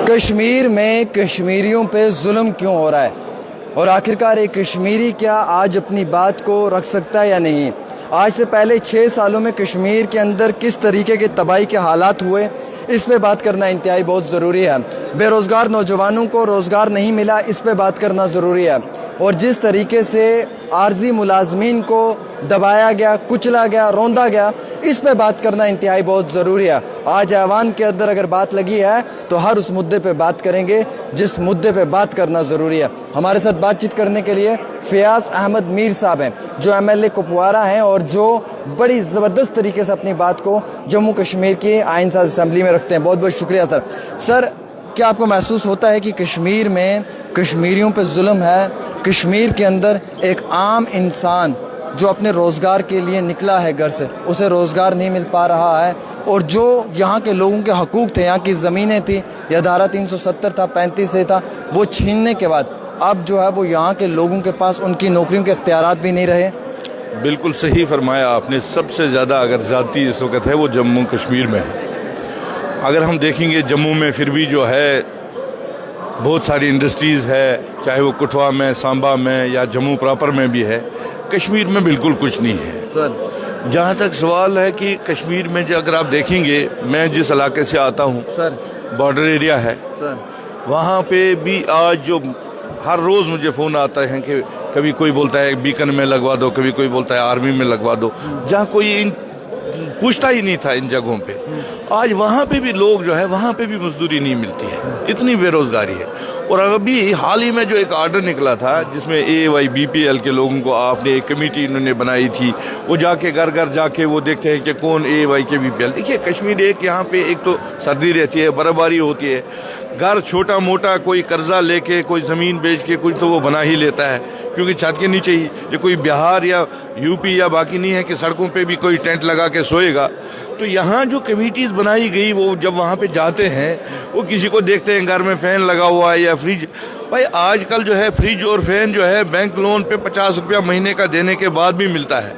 کشمیر میں کشمیریوں پہ ظلم کیوں ہو رہا ہے اور آخرکار ایک کشمیری کیا آج اپنی بات کو رکھ سکتا ہے یا نہیں؟ آج سے پہلے 6 سالوں میں کشمیر کے اندر کس طریقے کے تباہی کے حالات ہوئے، اس پہ بات کرنا انتہائی بہت ضروری ہے۔ بے روزگار نوجوانوں کو روزگار نہیں ملا، اس پہ بات کرنا ضروری ہے۔ اور جس طریقے سے عارضی ملازمین کو دبایا گیا، کچلا گیا، روندا گیا، اس پہ بات کرنا انتہائی بہت ضروری ہے۔ آج ایوان کے اندر اگر بات لگی ہے تو ہر اس مدعے پہ بات کریں گے جس مدعے پہ بات کرنا ضروری ہے۔ ہمارے ساتھ بات چیت کرنے کے لیے فیاض احمد میر صاحب ہیں، جو MLA کپوارہ ہیں اور جو بڑی زبردست طریقے سے اپنی بات کو جموں کشمیر کی آئین ساز اسمبلی میں رکھتے ہیں۔ بہت بہت شکریہ سر۔ سر، کیا آپ کو محسوس ہوتا ہے کہ کشمیر میں کشمیریوں پہ ظلم ہے؟ کشمیر کے اندر ایک عام انسان جو اپنے روزگار کے لیے نکلا ہے گھر سے، اسے روزگار نہیں مل پا رہا ہے، اور جو یہاں کے لوگوں کے حقوق تھے، یہاں کی زمینیں تھیں، یا دھارا 370 تھا، 35 سے تھا، وہ چھیننے کے بعد اب جو ہے وہ یہاں کے لوگوں کے پاس ان کی نوکریوں کے اختیارات بھی نہیں رہے؟ بالکل صحیح فرمایا آپ نے۔ سب سے زیادہ اگر زیادتی اس وقت ہے وہ جموں کشمیر میں ہے۔ اگر ہم دیکھیں گے جموں میں پھر بھی جو ہے بہت ساری انڈسٹریز ہے، چاہے وہ کٹھوا میں، سانبا میں یا جموں پراپر میں بھی ہے۔ کشمیر میں بالکل کچھ نہیں ہے سر، جہاں تک سوال ہے کہ کشمیر میں جو اگر آپ دیکھیں گے، میں جس علاقے سے آتا ہوں سر، بارڈر ایریا ہے، سر، وہاں پہ بھی آج جو ہر روز مجھے فون آتا ہے کہ کبھی کوئی بولتا ہے بیکن میں لگوا دو، کبھی کوئی بولتا ہے آرمی میں لگوا دو، جہاں کوئی پوچھتا ہی نہیں تھا ان جگہوں پہ۔ آج وہاں پہ بھی لوگ جو ہے وہاں پہ بھی مزدوری نہیں ملتی ہے، اتنی بے روزگاری ہے۔ اور ابھی حال ہی میں جو ایک آرڈر نکلا تھا جس میں AY BPL کے لوگوں کو آپ نے ایک کمیٹی انہوں نے بنائی تھی، وہ جا کے گھر گھر جا کے وہ دیکھتے ہیں کہ کون AY کے BPL۔ دیکھیے کشمیر ایک یہاں پہ ایک تو سردی رہتی ہے، برف باری ہوتی ہے، گھر چھوٹا موٹا کوئی قرضہ لے کے کوئی زمین بیچ کے کچھ تو وہ بنا ہی لیتا ہے، کیونکہ چھت کے نیچے ہی۔ یہ کوئی بہار یا UP یا باقی نہیں ہے کہ سڑکوں پہ بھی کوئی ٹینٹ لگا کے سوئے گا۔ تو یہاں جو کمیٹیز بنائی گئی وہ جب وہاں پہ جاتے ہیں وہ کسی کو دیکھتے ہیں گھر میں فین لگا ہوا ہے یا فریج۔ بھائی آج کل جو ہے فریج اور فین جو ہے بینک لون پہ 50 روپیہ مہینے کا دینے کے بعد بھی ملتا ہے،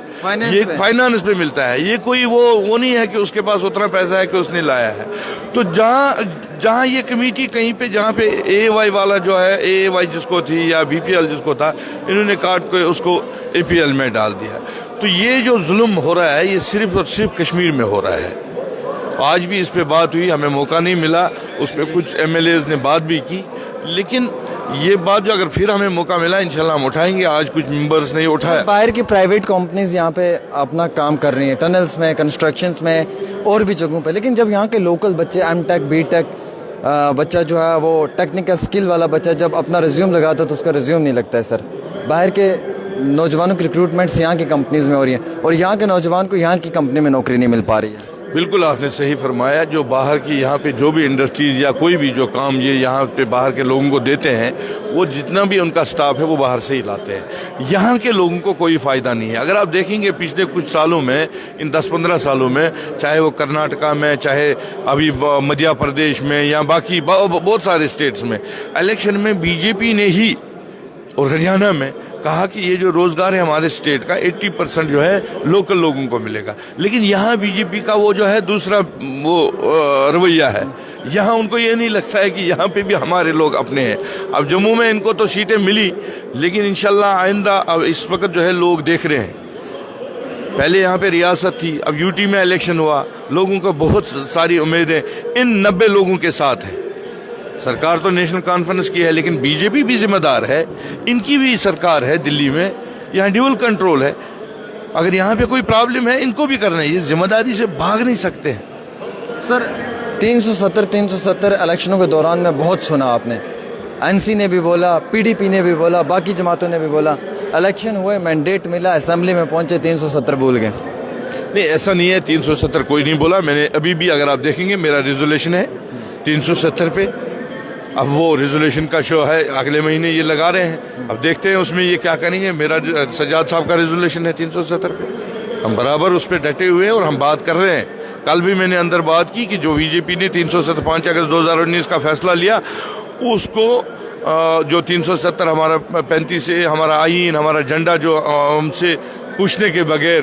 یہ فائنانس پہ ملتا ہے۔ یہ کوئی وہ نہیں ہے کہ اس کے پاس اتنا پیسہ ہے کہ اس نے لایا ہے۔ تو جہاں یہ کمیٹی کہیں پہ جہاں پہ AY والا جو ہے AY جس کو تھی یا BPL جس کو تھا، انہوں نے کاٹ کے اس کو APL میں ڈال دیا۔ تو یہ جو ظلم ہو رہا ہے یہ صرف اور صرف کشمیر میں ہو رہا ہے۔ آج بھی اس پہ بات ہوئی، ہمیں موقع نہیں ملا، اس پہ کچھ MLAs نے بات بھی کی، لیکن یہ بات جو اگر پھر ہمیں موقع ملا انشاءاللہ ہم اٹھائیں گے۔ آج کچھ ممبرز نے اٹھایا۔ باہر کی پرائیویٹ کمپنیز یہاں پہ اپنا کام کر رہی ہیں، ٹنلز میں، کنسٹرکشنز میں اور بھی جگہوں پہ، لیکن جب یہاں کے لوکل بچے M.Tech B.Tech بچہ جو ہے وہ ٹیکنیکل سکل والا بچہ جب اپنا ریزیوم لگاتا ہے تو اس کا ریزیوم نہیں لگتا ہے سر۔ باہر کے نوجوانوں کی ریکروٹمنٹس یہاں کی کمپنیز میں ہو رہی ہیں اور یہاں کے نوجوان کو یہاں کی کمپنی میں نوکری نہیں مل پا رہی ہے۔ بالکل آپ نے صحیح فرمایا۔ جو باہر کی یہاں پہ جو بھی انڈسٹریز یا کوئی بھی جو کام یہ یہاں پہ باہر کے لوگوں کو دیتے ہیں، وہ جتنا بھی ان کا سٹاف ہے وہ باہر سے ہی لاتے ہیں، یہاں کے لوگوں کو کوئی فائدہ نہیں ہے۔ اگر آپ دیکھیں گے پچھلے کچھ سالوں میں، ان 10-15 سالوں میں، چاہے وہ کرناٹکا میں، چاہے ابھی مدھیہ پردیش میں یا باقی بہت سارے اسٹیٹس میں، الیکشن میں BJP نے ہی اور ہریانہ میں کہا کہ یہ جو روزگار ہے ہمارے اسٹیٹ کا 80% جو ہے لوکل لوگوں کو ملے گا، لیکن یہاں BJP کا وہ جو ہے دوسرا وہ رویہ ہے۔ یہاں ان کو یہ نہیں لگتا ہے کہ یہاں پہ بھی ہمارے لوگ اپنے ہیں۔ اب جموں میں ان کو تو سیٹیں ملی، لیکن انشاءاللہ آئندہ اب اس وقت جو ہے لوگ دیکھ رہے ہیں، پہلے یہاں پہ ریاست تھی، اب UT میں الیکشن ہوا، لوگوں کو بہت ساری امیدیں ان 90 لوگوں کے ساتھ ہیں۔ سرکار تو نیشنل کانفرنس کی ہے، لیکن BJP بھی ذمہ دار ہے، ان کی بھی سرکار ہے دلی میں، یہاں ڈیول کنٹرول ہے۔ اگر یہاں پہ کوئی پرابلم ہے ان کو بھی کرنا ہے، یہ ذمہ داری سے بھاگ نہیں سکتے ہیں۔ سر، 370 الیکشنوں کے دوران میں بہت سنا آپ نے، NC نے بھی بولا، PDP نے بھی بولا، باقی جماعتوں نے بھی بولا، الیکشن ہوئے، مینڈیٹ ملا، اسمبلی میں پہنچے 370 بھول گئے۔ نہیں، ایسا نہیں ہے، 370 کوئی نہیں بولا۔ میں نے ابھی بھی اگر آپ دیکھیں گے میرا ریزولوشن ہے 370 پہ۔ اب وہ ریزولوشن کا شو ہے، اگلے مہینے یہ لگا رہے ہیں، اب دیکھتے ہیں اس میں یہ کیا کریں گے۔ میرا سجاد صاحب کا ریزولوشن ہے 370 پہ، ہم برابر اس پہ ڈٹے ہوئے ہیں اور ہم بات کر رہے ہیں۔ کل بھی میں نے اندر بات کی کہ جو BJP نے 5 اگست 2019 کا فیصلہ لیا، اس کو جو 370 ہمارا 35 سے ہمارا آئین، ہمارا جھنڈا جو ہم سے پوچھنے کے بغیر